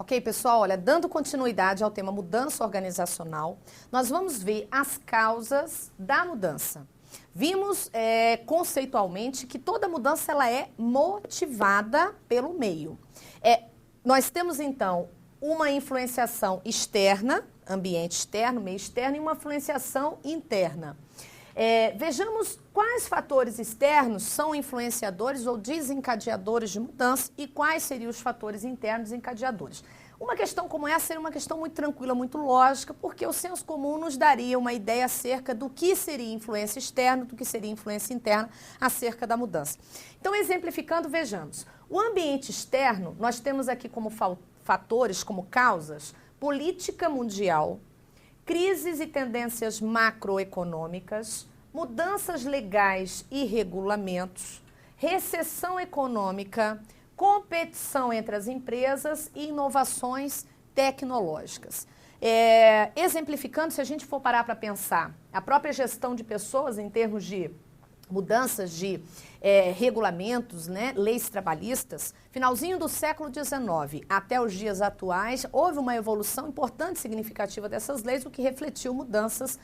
Ok, pessoal? Olha, dando continuidade ao tema mudança organizacional, nós vamos ver as causas da mudança. Vimos conceitualmente que toda mudança ela é motivada pelo meio. Nós temos, então, uma influenciação externa, ambiente externo, meio externo, e uma influenciação interna. Vejamos quais fatores externos são influenciadores ou desencadeadores de mudança e quais seriam os fatores internos desencadeadores. Uma questão como essa seria uma questão muito tranquila, muito lógica, porque o senso comum nos daria uma ideia acerca do que seria influência externa, do que seria influência interna acerca da mudança. Então, exemplificando, vejamos. O ambiente externo, nós temos aqui como fatores, como causas, política mundial, crises e tendências macroeconômicas, mudanças legais e regulamentos, recessão econômica, competição entre as empresas e inovações tecnológicas. Exemplificando, se a gente for parar para pensar, a própria gestão de pessoas em termos de mudanças de regulamentos, né, leis trabalhistas, finalzinho do século XIX até os dias atuais, houve uma evolução importante e significativa dessas leis, o que refletiu mudanças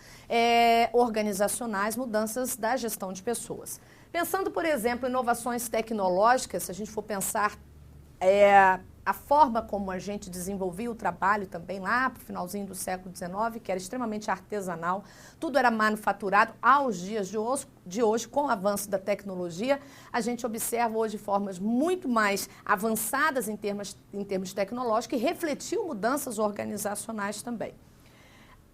organizacionais, mudanças da gestão de pessoas. Pensando, por exemplo, em inovações tecnológicas, se a gente for pensar a forma como a gente desenvolvia o trabalho também lá para o finalzinho do século XIX, que era extremamente artesanal, tudo era manufaturado. Aos dias de hoje, com o avanço da tecnologia, a gente observa hoje formas muito mais avançadas em termos tecnológicos e refletiu mudanças organizacionais também.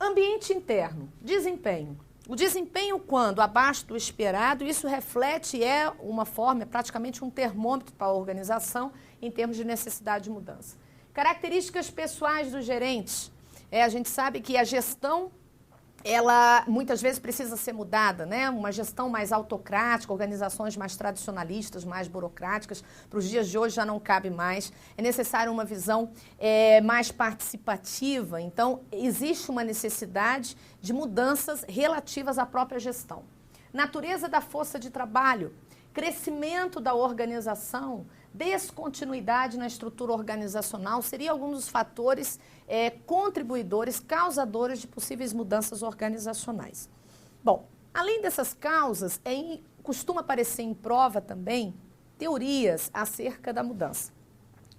Ambiente interno, desempenho. O desempenho, quando abaixo do esperado, isso reflete, uma forma, praticamente um termômetro para a organização em termos de necessidade de mudança. Características pessoais dos gerentes. A gente sabe que a gestão, ela muitas vezes precisa ser mudada, né? Uma gestão mais autocrática, organizações mais tradicionalistas, mais burocráticas, para os dias de hoje já não cabe mais. É necessário uma visão mais participativa. Então, existe uma necessidade de mudanças relativas à própria gestão. Natureza da força de trabalho, crescimento da organização, descontinuidade na estrutura organizacional, seriam alguns dos fatores contribuidores, causadores de possíveis mudanças organizacionais. Bom, além dessas causas, costuma aparecer em prova também teorias acerca da mudança.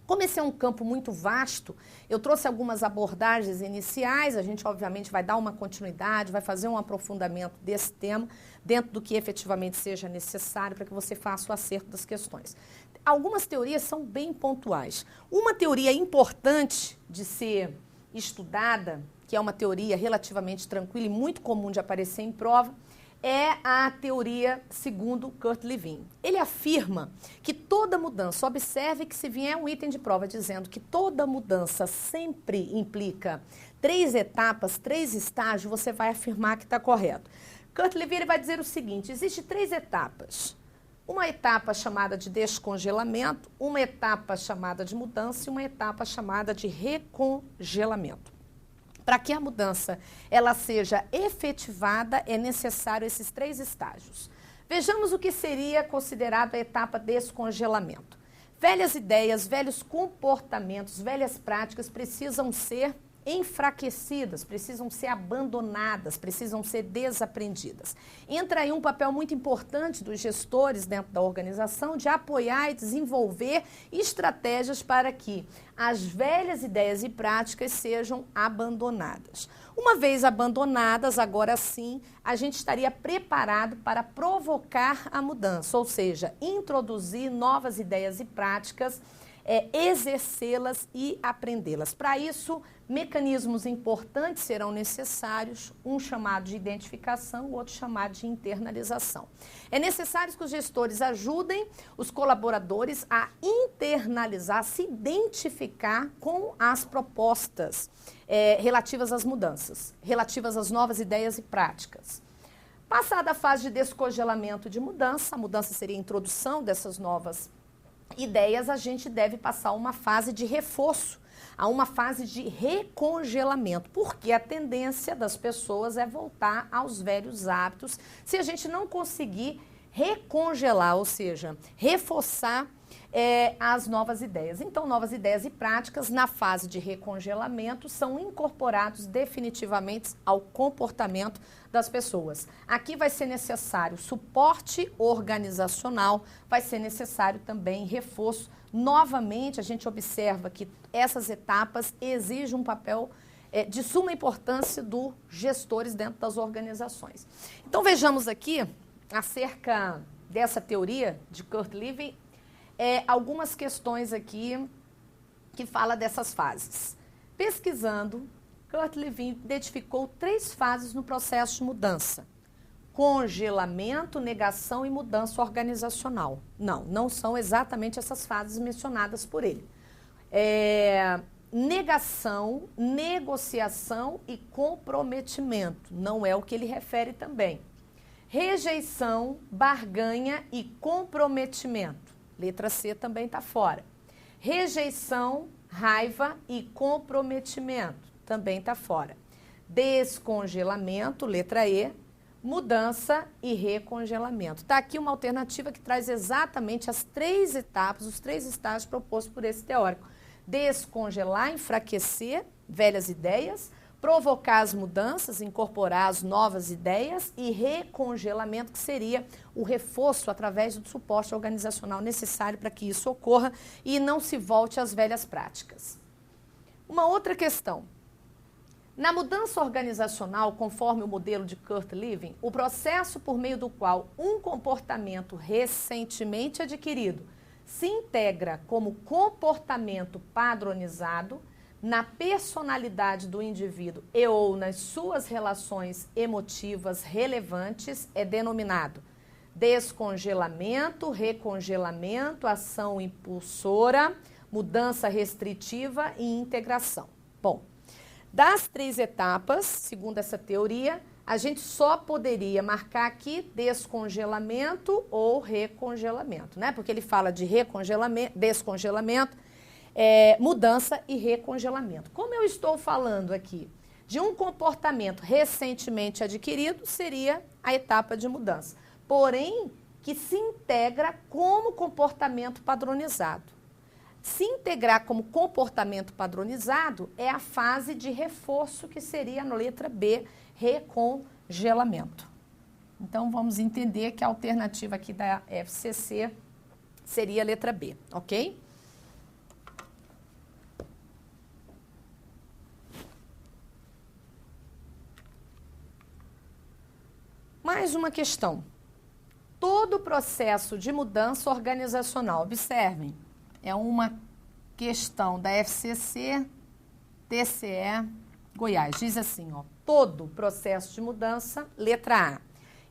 Como esse é um campo muito vasto, eu trouxe algumas abordagens iniciais, a gente obviamente vai dar uma continuidade, vai fazer um aprofundamento desse tema, dentro do que efetivamente seja necessário para que você faça o acerto das questões. Algumas teorias são bem pontuais. Uma teoria importante de ser estudada, que é uma teoria relativamente tranquila e muito comum de aparecer em prova, é a teoria segundo Kurt Lewin. Ele afirma que toda mudança, observe que se vier um item de prova dizendo que toda mudança sempre implica 3 etapas, 3 estágios, você vai afirmar que está correto. Kurt Lewin ele vai dizer o seguinte, existem 3 etapas. Uma etapa chamada de descongelamento, uma etapa chamada de mudança e uma etapa chamada de recongelamento. Para que a mudança ela seja efetivada, é necessário esses 3 estágios. Vejamos o que seria considerado a etapa descongelamento. Velhas ideias, velhos comportamentos, velhas práticas precisam ser enfraquecidas, precisam ser abandonadas, precisam ser desaprendidas. Entra aí um papel muito importante dos gestores dentro da organização de apoiar e desenvolver estratégias para que as velhas ideias e práticas sejam abandonadas. Uma vez abandonadas, agora sim, a gente estaria preparado para provocar a mudança, ou seja, introduzir novas ideias e práticas, exercê-las e aprendê-las. Para isso, mecanismos importantes serão necessários, um chamado de identificação, o outro chamado de internalização. É necessário que os gestores ajudem os colaboradores a internalizar, se identificar com as propostas relativas às mudanças, relativas às novas ideias e práticas. Passada a fase de descongelamento de mudança, a mudança seria a introdução dessas novas ideias, a gente deve passar uma fase de reforço, a uma fase de recongelamento, porque a tendência das pessoas é voltar aos velhos hábitos se a gente não conseguir recongelar, ou seja, reforçar as novas ideias. Então, novas ideias e práticas na fase de recongelamento são incorporados definitivamente ao comportamento das pessoas. Aqui vai ser necessário suporte organizacional, vai ser necessário também reforço. Novamente, a gente observa que essas etapas exigem um papel de suma importância dos gestores dentro das organizações. Então, vejamos aqui, acerca dessa teoria de Kurt Lewin, algumas questões aqui que fala dessas fases. Pesquisando, Kurt Lewin identificou 3 fases no processo de mudança: congelamento, negação e mudança organizacional. Não são exatamente essas fases mencionadas por ele. Negação, negociação e comprometimento, não é o que ele refere também. Rejeição, barganha e comprometimento. Letra C também está fora. Rejeição, raiva e comprometimento. Também está fora. Descongelamento, letra E. Mudança e recongelamento. Está aqui uma alternativa que traz exatamente as 3 etapas, os 3 estágios propostos por esse teórico. Descongelar, enfraquecer velhas ideias, provocar as mudanças, incorporar as novas ideias e recongelamento, que seria o reforço através do suporte organizacional necessário para que isso ocorra e não se volte às velhas práticas. Uma outra questão. Na mudança organizacional, conforme o modelo de Kurt Lewin, o processo por meio do qual um comportamento recentemente adquirido se integra como comportamento padronizado na personalidade do indivíduo e ou nas suas relações emotivas relevantes é denominado descongelamento, recongelamento, ação impulsora, mudança restritiva e integração. Bom, das 3 etapas, segundo essa teoria, a gente só poderia marcar aqui descongelamento ou recongelamento, né? Porque ele fala de recongelamento, descongelamento, mudança e recongelamento. Como eu estou falando aqui de um comportamento recentemente adquirido, seria a etapa de mudança, porém que se integra como comportamento padronizado. Se integrar como comportamento padronizado é a fase de reforço, que seria na letra B, recongelamento. Então, vamos entender que a alternativa aqui da FCC seria a letra B, ok? Mais uma questão. Todo o processo de mudança organizacional, observem, é uma questão da FCC, TCE, Goiás. Diz assim, ó, todo processo de mudança, letra A,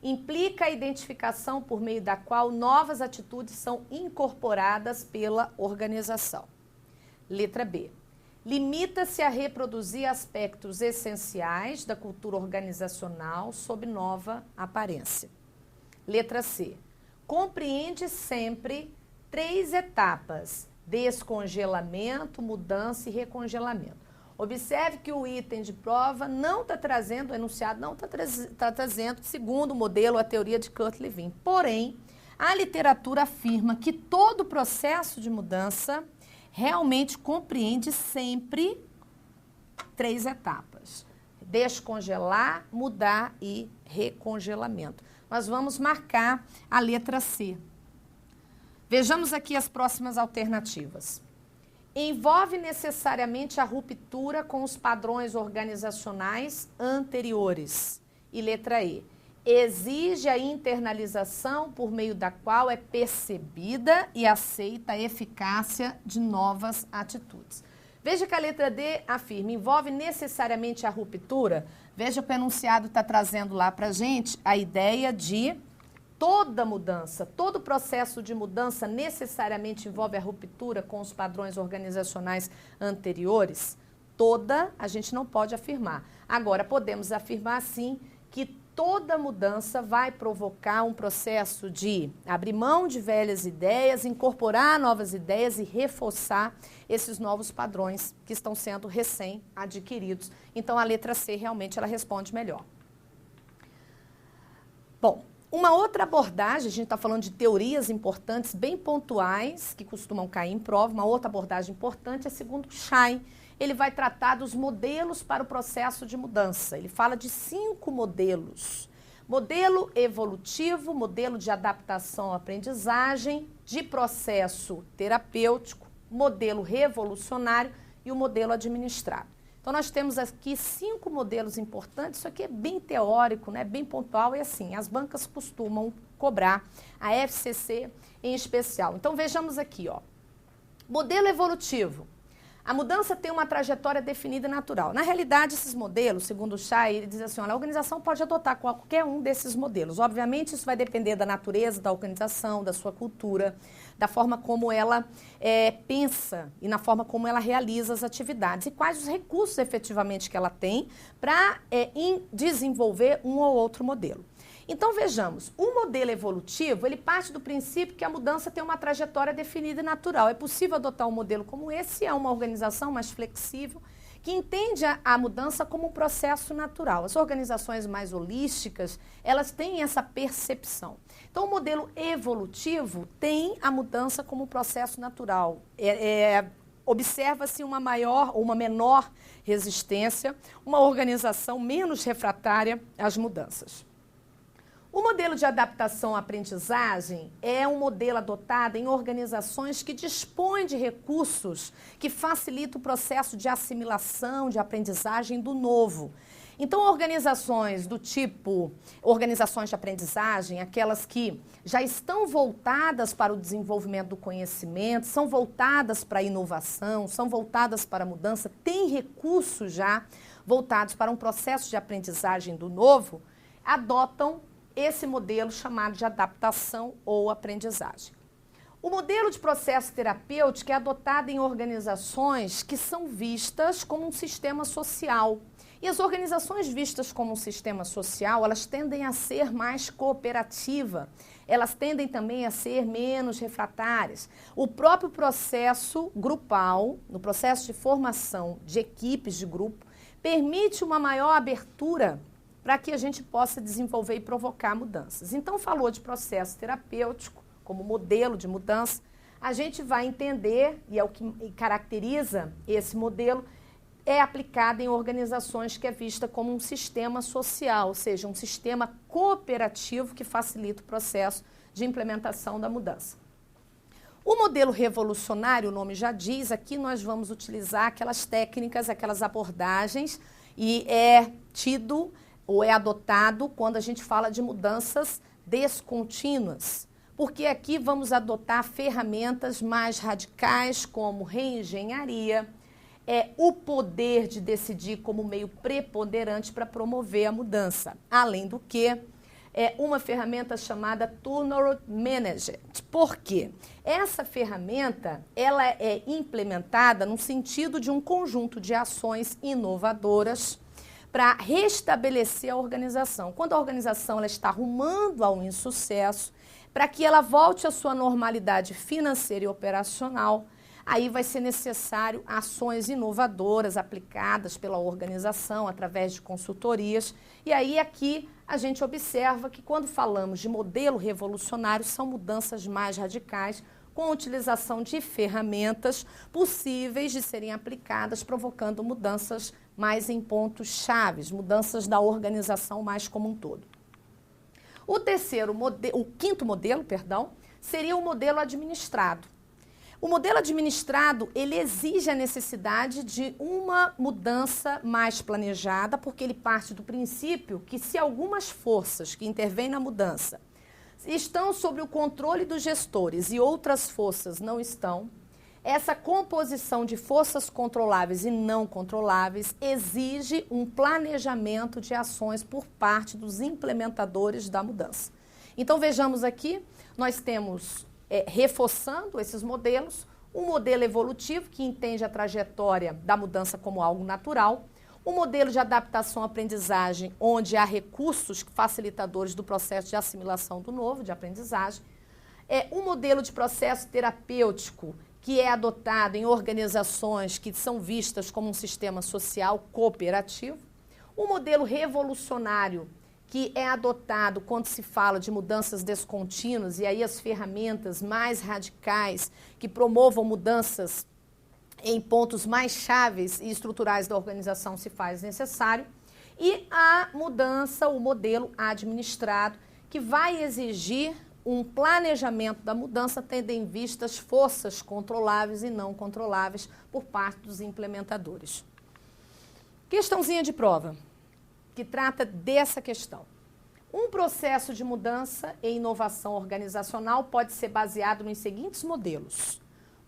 implica a identificação por meio da qual novas atitudes são incorporadas pela organização. Letra B, limita-se a reproduzir aspectos essenciais da cultura organizacional sob nova aparência. Letra C, compreende sempre 3 etapas: descongelamento, mudança e recongelamento. Observe que o item de prova não está trazendo, o enunciado não está trazendo, segundo o modelo, a teoria de Kurt Lewin. Porém, a literatura afirma que todo processo de mudança realmente compreende sempre 3 etapas: descongelar, mudar e recongelamento. Nós vamos marcar a letra C. Vejamos aqui as próximas alternativas. Envolve necessariamente a ruptura com os padrões organizacionais anteriores. E letra E, exige a internalização por meio da qual é percebida e aceita a eficácia de novas atitudes. Veja que a letra D afirma, envolve necessariamente a ruptura. Veja que o enunciado está trazendo lá para a gente a ideia de toda mudança, todo processo de mudança necessariamente envolve a ruptura com os padrões organizacionais anteriores. Toda, a gente não pode afirmar. Agora, podemos afirmar, sim, que toda mudança vai provocar um processo de abrir mão de velhas ideias, incorporar novas ideias e reforçar esses novos padrões que estão sendo recém-adquiridos. Então, a letra C realmente ela responde melhor. Bom, Uma outra abordagem, a gente está falando de teorias importantes, bem pontuais, que costumam cair em prova. Uma outra abordagem importante é segundo Schein. Ele vai tratar dos modelos para o processo de mudança. Ele fala de 5 modelos. Modelo evolutivo, modelo de adaptação à aprendizagem, de processo terapêutico, modelo revolucionário e o modelo administrado. Então, nós temos aqui 5 modelos importantes. Isso aqui é bem teórico, né? Bem pontual e assim, as bancas costumam cobrar, a FCC em especial. Então, vejamos aqui, ó. Modelo evolutivo. A mudança tem uma trajetória definida e natural. Na realidade, esses modelos, segundo o Schein, ele diz assim, olha, a organização pode adotar qualquer um desses modelos. Obviamente, isso vai depender da natureza da organização, da sua cultura, da forma como ela pensa e na forma como ela realiza as atividades e quais os recursos efetivamente que ela tem para desenvolver um ou outro modelo. Então, vejamos, o modelo evolutivo, ele parte do princípio que a mudança tem uma trajetória definida e natural. É possível adotar um modelo como esse se é uma organização mais flexível, que entende a mudança como um processo natural. As organizações mais holísticas, elas têm essa percepção. Então, o modelo evolutivo tem a mudança como um processo natural. Observa-se uma maior ou uma menor resistência, uma organização menos refratária às mudanças. O modelo de adaptação à aprendizagem é um modelo adotado em organizações que dispõem de recursos que facilitam o processo de assimilação, de aprendizagem do novo. Então, organizações do tipo, organizações de aprendizagem, aquelas que já estão voltadas para o desenvolvimento do conhecimento, são voltadas para a inovação, são voltadas para a mudança, têm recursos já voltados para um processo de aprendizagem do novo, adotam esse modelo chamado de adaptação ou aprendizagem. O modelo de processo terapêutico é adotado em organizações que são vistas como um sistema social. E as organizações vistas como um sistema social, elas tendem a ser mais cooperativas, elas tendem também a ser menos refratárias. O próprio processo grupal, no processo de formação de equipes de grupo, permite uma maior abertura para que a gente possa desenvolver e provocar mudanças. Então, falou de processo terapêutico como modelo de mudança, a gente vai entender, e é o que caracteriza esse modelo, é aplicado em organizações que é vista como um sistema social, ou seja, um sistema cooperativo que facilita o processo de implementação da mudança. O modelo revolucionário, o nome já diz, aqui nós vamos utilizar aquelas técnicas, aquelas abordagens, e é tido ou é adotado quando a gente fala de mudanças descontínuas, porque aqui vamos adotar ferramentas mais radicais como reengenharia, o poder de decidir como meio preponderante para promover a mudança, além do que uma ferramenta chamada Turnaround Management. Por quê? Essa ferramenta ela é implementada no sentido de um conjunto de ações inovadoras para restabelecer a organização. Quando a organização ela está rumando ao insucesso, para que ela volte à sua normalidade financeira e operacional, aí vai ser necessário ações inovadoras aplicadas pela organização através de consultorias. E aí aqui a gente observa que quando falamos de modelo revolucionário, são mudanças mais radicais, com a utilização de ferramentas possíveis de serem aplicadas, provocando mudanças mais em pontos chaves, mudanças da organização mais como um todo. O quinto modelo, seria o modelo administrado. O modelo administrado, ele exige a necessidade de uma mudança mais planejada, porque ele parte do princípio que se algumas forças que intervêm na mudança estão sob o controle dos gestores e outras forças não estão, essa composição de forças controláveis e não controláveis exige um planejamento de ações por parte dos implementadores da mudança. Então, vejamos aqui, nós temos, reforçando esses modelos, um modelo evolutivo que entende a trajetória da mudança como algo natural, um modelo de adaptação à aprendizagem, onde há recursos facilitadores do processo de assimilação do novo, de aprendizagem, um modelo de processo terapêutico, que é adotado em organizações que são vistas como um sistema social cooperativo, um modelo revolucionário, que é adotado quando se fala de mudanças descontínuas, e aí as ferramentas mais radicais que promovam mudanças em pontos mais chaves e estruturais da organização se faz necessário, e a mudança, o modelo administrado, que vai exigir um planejamento da mudança tendo em vista as forças controláveis e não controláveis por parte dos implementadores. Questãozinha de prova, que trata dessa questão. Um processo de mudança e inovação organizacional pode ser baseado nos seguintes modelos: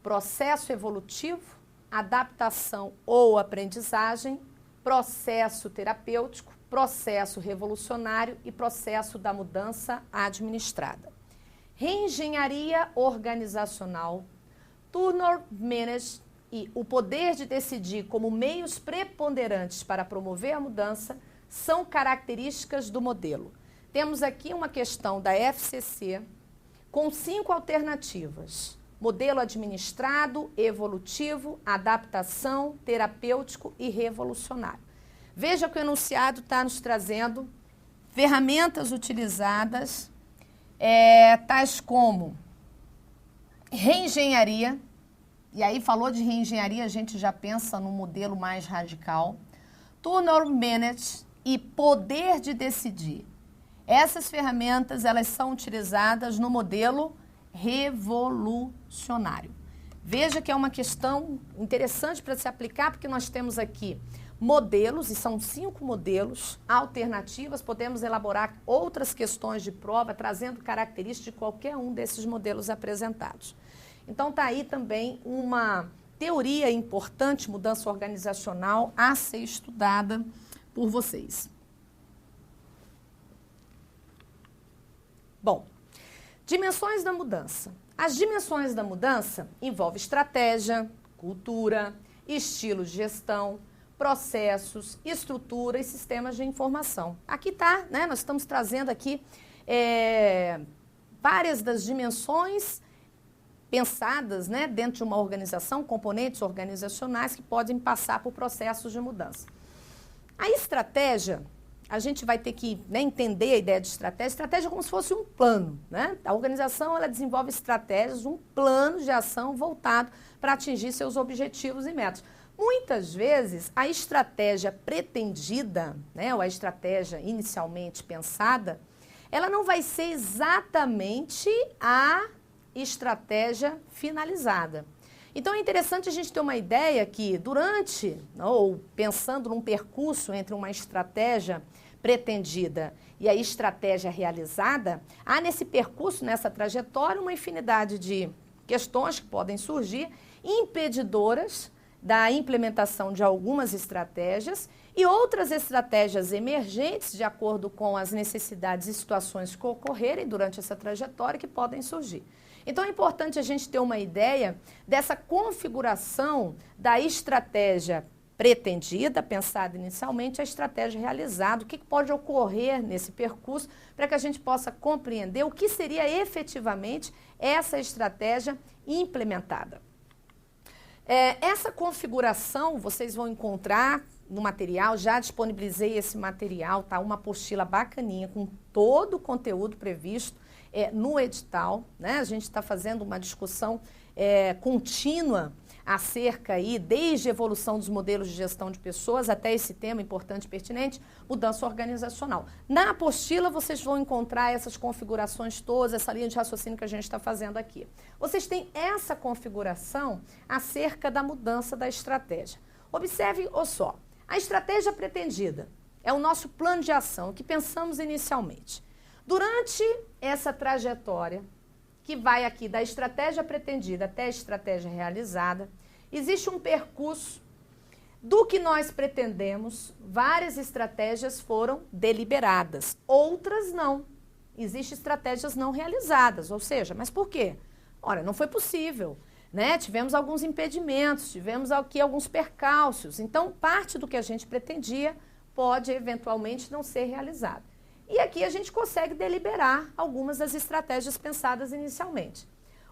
processo evolutivo, adaptação ou aprendizagem, processo terapêutico, processo revolucionário e processo da mudança administrada. Reengenharia organizacional, turnover management e o poder de decidir como meios preponderantes para promover a mudança são características do modelo. Temos aqui uma questão da FCC com 5 alternativas: modelo administrado, evolutivo, adaptação, terapêutico e revolucionário. Veja que o enunciado está nos trazendo ferramentas utilizadas, tais como reengenharia, e aí falou de reengenharia, a gente já pensa num modelo mais radical, turnover management e poder de decidir. Essas ferramentas, elas são utilizadas no modelo revolucionário. Veja que é uma questão interessante para se aplicar, porque nós temos aqui modelos, e são 5 modelos, alternativas, podemos elaborar outras questões de prova, trazendo características de qualquer um desses modelos apresentados. Então, está aí também uma teoria importante, mudança organizacional, a ser estudada por vocês. Bom, dimensões da mudança. As dimensões da mudança envolvem estratégia, cultura, estilo de gestão, processos, estrutura e sistemas de informação. Aqui está, né? Nós estamos trazendo aqui várias das dimensões pensadas, né, dentro de uma organização, componentes organizacionais que podem passar por processos de mudança. A estratégia, a gente vai ter que, né, entender a ideia de estratégia. Estratégia é como se fosse um plano, né? A organização, ela desenvolve estratégias, um plano de ação voltado para atingir seus objetivos e metas. Muitas vezes, a estratégia pretendida, né, ou a estratégia inicialmente pensada, ela não vai ser exatamente a estratégia finalizada. Então, é interessante a gente ter uma ideia que durante, ou pensando num percurso entre uma estratégia pretendida e a estratégia realizada, há nesse percurso, nessa trajetória, uma infinidade de questões que podem surgir, impedidoras da implementação de algumas estratégias e outras estratégias emergentes de acordo com as necessidades e situações que ocorrerem durante essa trajetória que podem surgir. Então, é importante a gente ter uma ideia dessa configuração da estratégia pretendida, pensada inicialmente, a estratégia realizada, o que pode ocorrer nesse percurso para que a gente possa compreender o que seria efetivamente essa estratégia implementada. Essa configuração vocês vão encontrar no material, já disponibilizei esse material, tá? Uma apostila bacaninha com todo o conteúdo previsto no edital, né? A gente está fazendo uma discussão contínua acerca aí, desde a evolução dos modelos de gestão de pessoas até esse tema importante e pertinente, mudança organizacional. Na apostila vocês vão encontrar essas configurações todas, essa linha de raciocínio que a gente está fazendo aqui. Vocês têm essa configuração acerca da mudança da estratégia. Observe só, a estratégia pretendida é o nosso plano de ação, o que pensamos inicialmente. Durante essa trajetória, que vai aqui da estratégia pretendida até a estratégia realizada, existe um percurso do que nós pretendemos, várias estratégias foram deliberadas, outras não. Existem estratégias não realizadas, ou seja, mas por quê? Ora, não foi possível, né? Tivemos alguns impedimentos, tivemos aqui alguns percalços, então parte do que a gente pretendia pode eventualmente não ser realizado. E aqui a gente consegue deliberar algumas das estratégias pensadas inicialmente.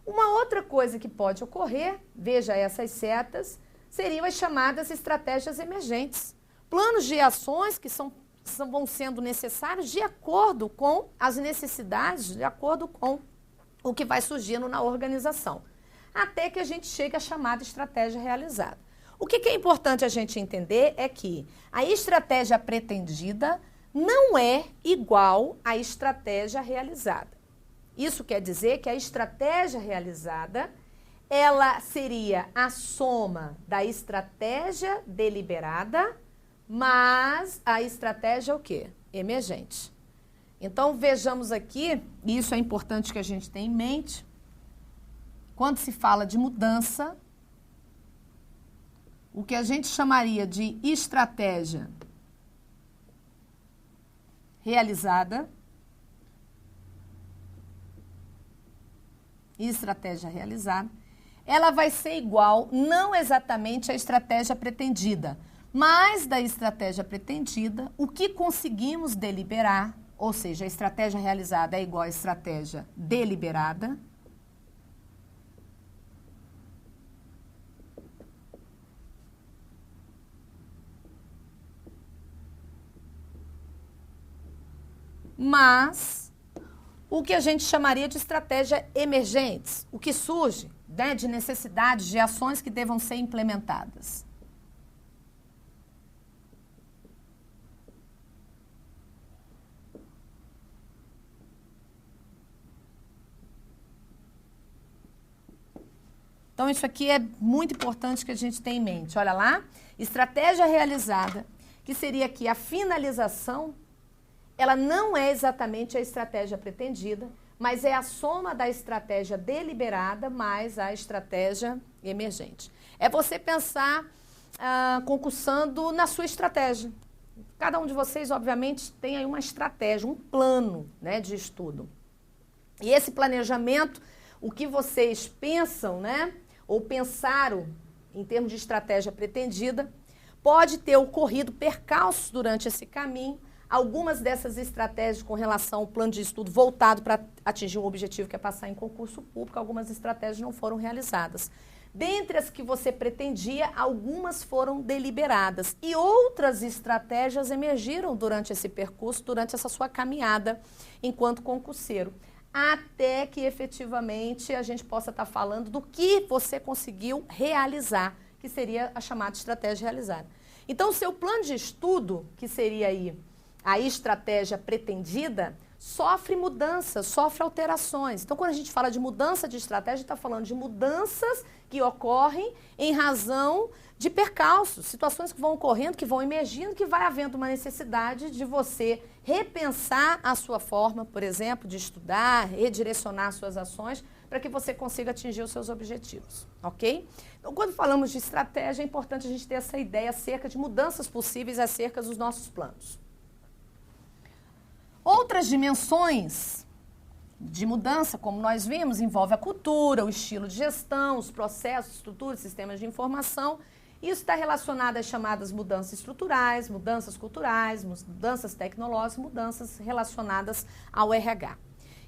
Uma outra coisa que pode ocorrer, veja essas setas, seriam as chamadas estratégias emergentes. Planos de ações que são vão sendo necessários de acordo com as necessidades, de acordo com o que vai surgindo na organização, até que a gente chega à chamada estratégia realizada. O que é importante a gente entender é que a estratégia pretendida não é igual à estratégia realizada. Isso quer dizer que a estratégia realizada, ela seria a soma da estratégia deliberada, mas a estratégia o quê? Emergente. Então, vejamos aqui, e isso é importante que a gente tenha em mente, quando se fala de mudança, o que a gente chamaria de estratégia realizada, ela vai ser igual, não exatamente à estratégia pretendida, mas da estratégia pretendida, o que conseguimos deliberar, ou seja, a estratégia realizada é igual à estratégia deliberada, mas o que a gente chamaria de estratégia emergentes, o que surge, né, de necessidades, de ações que devam ser implementadas. Então, isso aqui é muito importante que a gente tenha em mente. Olha lá, estratégia realizada, que seria aqui a finalização, ela não é exatamente a estratégia pretendida, mas é a soma da estratégia deliberada mais a estratégia emergente. É você pensar concursando na sua estratégia. Cada um de vocês, obviamente, tem aí uma estratégia, um plano, né, de estudo. E esse planejamento, o que vocês pensam, né, ou pensaram em termos de estratégia pretendida, pode ter ocorrido percalços durante esse caminho. Algumas dessas estratégias com relação ao plano de estudo voltado para atingir um objetivo que é passar em concurso público, algumas estratégias não foram realizadas. Dentre as que você pretendia, algumas foram deliberadas e outras estratégias emergiram durante esse percurso, durante essa sua caminhada enquanto concurseiro, até que efetivamente a gente possa estar falando do que você conseguiu realizar, que seria a chamada estratégia realizada. Então, o seu plano de estudo, que seria aí a estratégia pretendida, sofre mudanças, sofre alterações. Então, quando a gente fala de mudança de estratégia, está falando de mudanças que ocorrem em razão de percalços, situações que vão ocorrendo, que vão emergindo, que vai havendo uma necessidade de você repensar a sua forma, por exemplo, de estudar, redirecionar suas ações, para que você consiga atingir os seus objetivos, ok? Então, quando falamos de estratégia, é importante a gente ter essa ideia acerca de mudanças possíveis acerca dos nossos planos. Outras dimensões de mudança, como nós vimos, envolve a cultura, o estilo de gestão, os processos, estruturas, sistemas de informação. Isso está relacionado às chamadas mudanças estruturais, mudanças culturais, mudanças tecnológicas, mudanças relacionadas ao RH.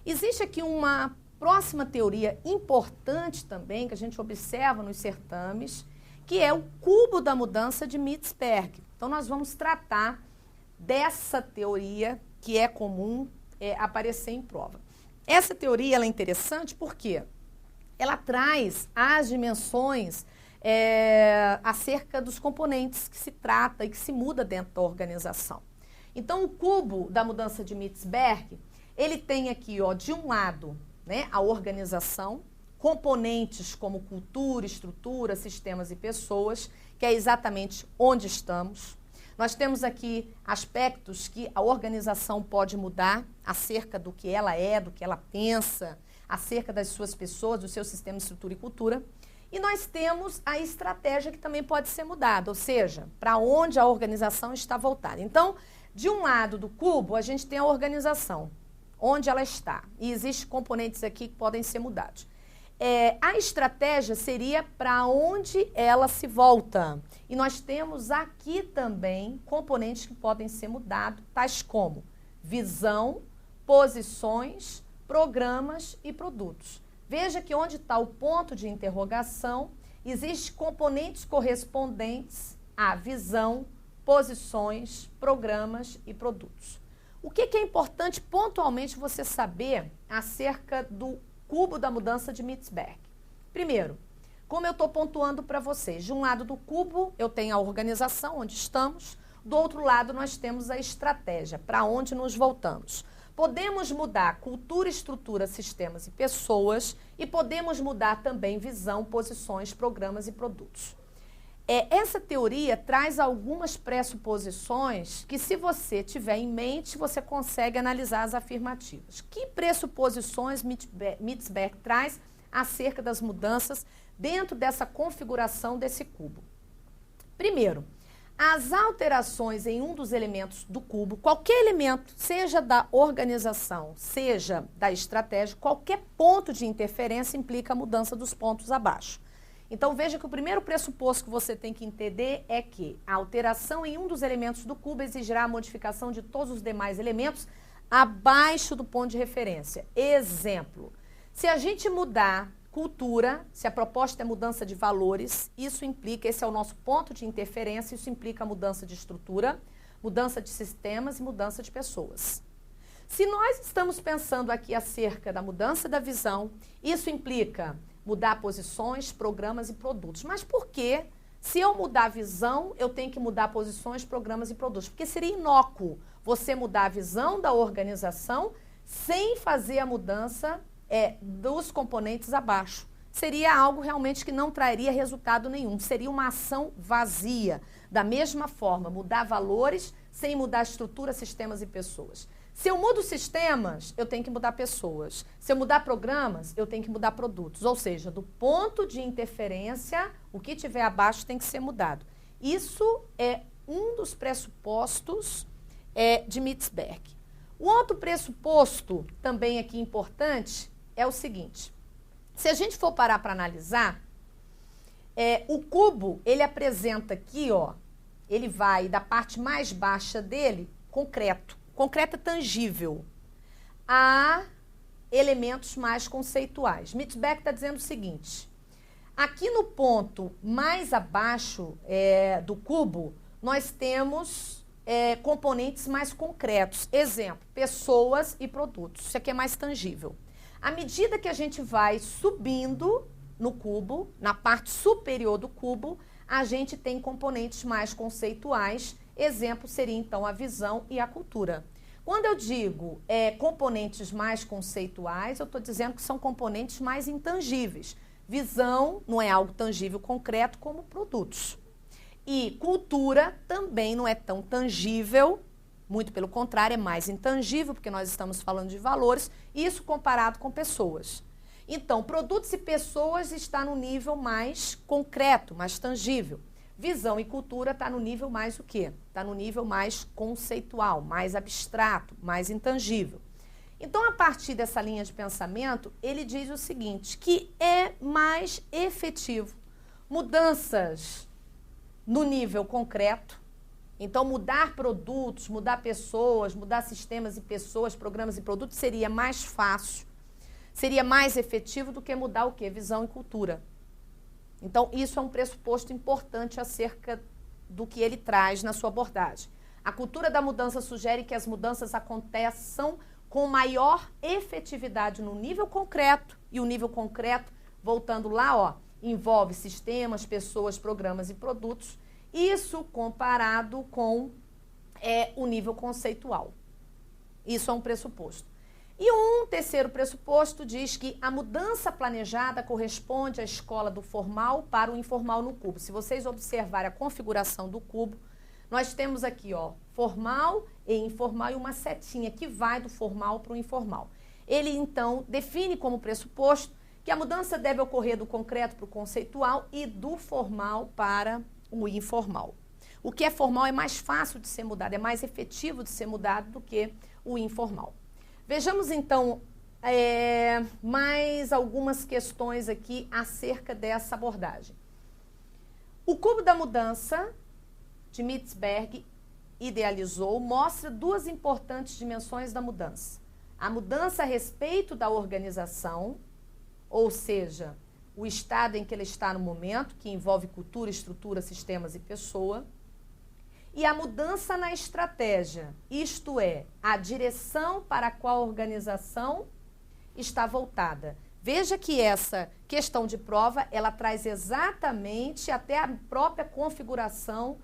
Existe aqui uma próxima teoria importante também, que a gente observa nos certames, que é o cubo da mudança de Mitzberg. Então, nós vamos tratar dessa teoria que é comum aparecer em prova. Essa teoria ela é interessante porque ela traz as dimensões acerca dos componentes que se trata e que se muda dentro da organização. Então, o cubo da mudança de Mitzberg, ele tem aqui, ó, de um lado, né, a organização, componentes como cultura, estrutura, sistemas e pessoas, que é exatamente onde estamos. Nós temos aqui aspectos que a organização pode mudar acerca do que ela é, do que ela pensa, acerca das suas pessoas, do seu sistema de estrutura e cultura. E nós temos a estratégia que também pode ser mudada, ou seja, para onde a organização está voltada. Então, de um lado do cubo, a gente tem a organização, onde ela está. E existem componentes aqui que podem ser mudados. A estratégia seria para onde ela se volta. E nós temos aqui também componentes que podem ser mudados, tais como visão, posições, programas e produtos. Veja que onde está o ponto de interrogação, existem componentes correspondentes à visão, posições, programas e produtos. O que é importante pontualmente você saber acerca do cubo da mudança de Mitzberg? Primeiro, como eu estou pontuando para vocês, de um lado do cubo eu tenho a organização, onde estamos, do outro lado nós temos a estratégia, para onde nos voltamos. Podemos mudar cultura, estrutura, sistemas e pessoas e podemos mudar também visão, posições, programas e produtos. Essa teoria traz algumas pressuposições que, se você tiver em mente, você consegue analisar as afirmativas. Que pressuposições Mitzberg traz acerca das mudanças dentro dessa configuração desse cubo? Primeiro, as alterações em um dos elementos do cubo, qualquer elemento, seja da organização, seja da estratégia, qualquer ponto de interferência implica a mudança dos pontos abaixo. Então, veja que o primeiro pressuposto que você tem que entender é que a alteração em um dos elementos do cubo exigirá a modificação de todos os demais elementos abaixo do ponto de referência. Exemplo, se a gente mudar cultura, se a proposta é mudança de valores, isso implica, esse é o nosso ponto de interferência, isso implica mudança de estrutura, mudança de sistemas e mudança de pessoas. Se nós estamos pensando aqui acerca da mudança da visão, isso implica mudar posições, programas e produtos. Mas por quê? Se eu mudar a visão, eu tenho que mudar posições, programas e produtos. Porque seria inócuo você mudar a visão da organização sem fazer a mudança dos componentes abaixo. Seria algo realmente que não traria resultado nenhum. Seria uma ação vazia. Da mesma forma, mudar valores sem mudar estrutura, sistemas e pessoas. Se eu mudo sistemas, eu tenho que mudar pessoas. Se eu mudar programas, eu tenho que mudar produtos. Ou seja, do ponto de interferência, o que tiver abaixo tem que ser mudado. Isso é um dos pressupostos de Mitzberg. O outro pressuposto, também aqui importante, é o seguinte. Se a gente for parar para analisar, o cubo, ele apresenta aqui, ó, ele vai da parte mais baixa dele, concreto. Concreto é tangível, a elementos mais conceituais. Mitzberg está dizendo o seguinte, aqui no ponto mais abaixo do cubo, nós temos componentes mais concretos. Exemplo, pessoas e produtos. Isso aqui é mais tangível. À medida que a gente vai subindo no cubo, na parte superior do cubo, a gente tem componentes mais conceituais. Exemplo seria, então, a visão e a cultura. Quando eu digo componentes mais conceituais, eu estou dizendo que são componentes mais intangíveis. Visão não é algo tangível, concreto, como produtos. E cultura também não é tão tangível, muito pelo contrário, é mais intangível, porque nós estamos falando de valores, isso comparado com pessoas. Então, produtos e pessoas está no nível mais concreto, mais tangível. Visão e cultura está no nível mais o quê? Está no nível mais conceitual, mais abstrato, mais intangível. Então, a partir dessa linha de pensamento, ele diz o seguinte, que é mais efetivo mudanças no nível concreto. Então, mudar produtos, mudar pessoas, mudar sistemas e pessoas, programas e produtos seria mais fácil, seria mais efetivo do que mudar o quê? Visão e cultura. Então, isso é um pressuposto importante acerca do que ele traz na sua abordagem. A cultura da mudança sugere que as mudanças aconteçam com maior efetividade no nível concreto, e o nível concreto, voltando lá, ó, envolve sistemas, pessoas, programas e produtos, isso comparado com o nível conceitual. Isso é um pressuposto. E um terceiro pressuposto diz que a mudança planejada corresponde à escola do formal para o informal no cubo. Se vocês observarem a configuração do cubo, nós temos aqui, ó, formal e informal e uma setinha que vai do formal para o informal. Ele, então, define como pressuposto que a mudança deve ocorrer do concreto para o conceitual e do formal para o informal. O que é formal é mais fácil de ser mudado, é mais efetivo de ser mudado do que o informal. Vejamos, então, mais algumas questões aqui acerca dessa abordagem. O cubo da mudança, de Mitzberg idealizou, mostra duas importantes dimensões da mudança. A mudança a respeito da organização, ou seja, o estado em que ela está no momento, que envolve cultura, estrutura, sistemas e pessoa, E a mudança na estratégia, isto é, a direção para a qual a organização está voltada. Veja que essa questão de prova, ela traz exatamente até a própria configuração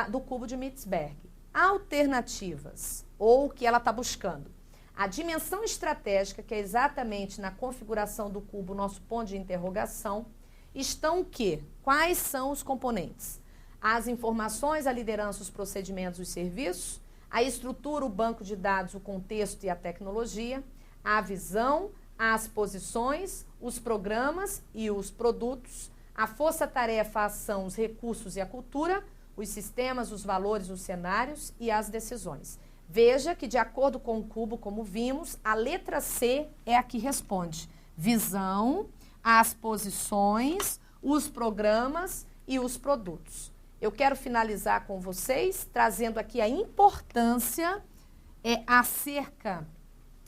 do cubo de Mitzberg. Alternativas, ou o que ela está buscando. A dimensão estratégica, que é exatamente na configuração do cubo, nosso ponto de interrogação, estão o quê? Quais são os componentes? As informações, a liderança, os procedimentos, os serviços, a estrutura, o banco de dados, o contexto e a tecnologia, a visão, as posições, os programas e os produtos, a força-tarefa, a ação, os recursos e a cultura, os sistemas, os valores, os cenários e as decisões. Veja que, de acordo com o cubo, como vimos, a letra C é a que responde. Visão, as posições, os programas e os produtos. Eu quero finalizar com vocês, trazendo aqui a importância acerca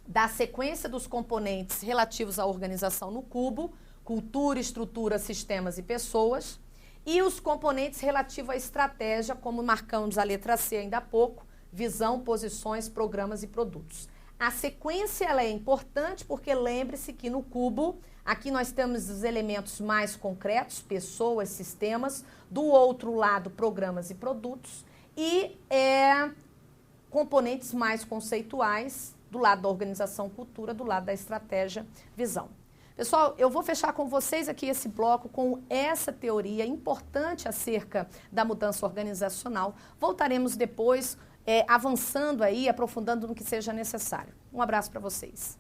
da sequência dos componentes relativos à organização no cubo, cultura, estrutura, sistemas e pessoas, e os componentes relativos à estratégia, como marcamos a letra C ainda há pouco, visão, posições, programas e produtos. A sequência ela é importante porque lembre-se que no cubo, aqui nós temos os elementos mais concretos, pessoas, sistemas, do outro lado, programas e produtos, e componentes mais conceituais, do lado da organização, cultura, do lado da estratégia, visão. Pessoal, eu vou fechar com vocês aqui esse bloco com essa teoria importante acerca da mudança organizacional. Voltaremos depois avançando aí, aprofundando no que seja necessário. Um abraço para vocês.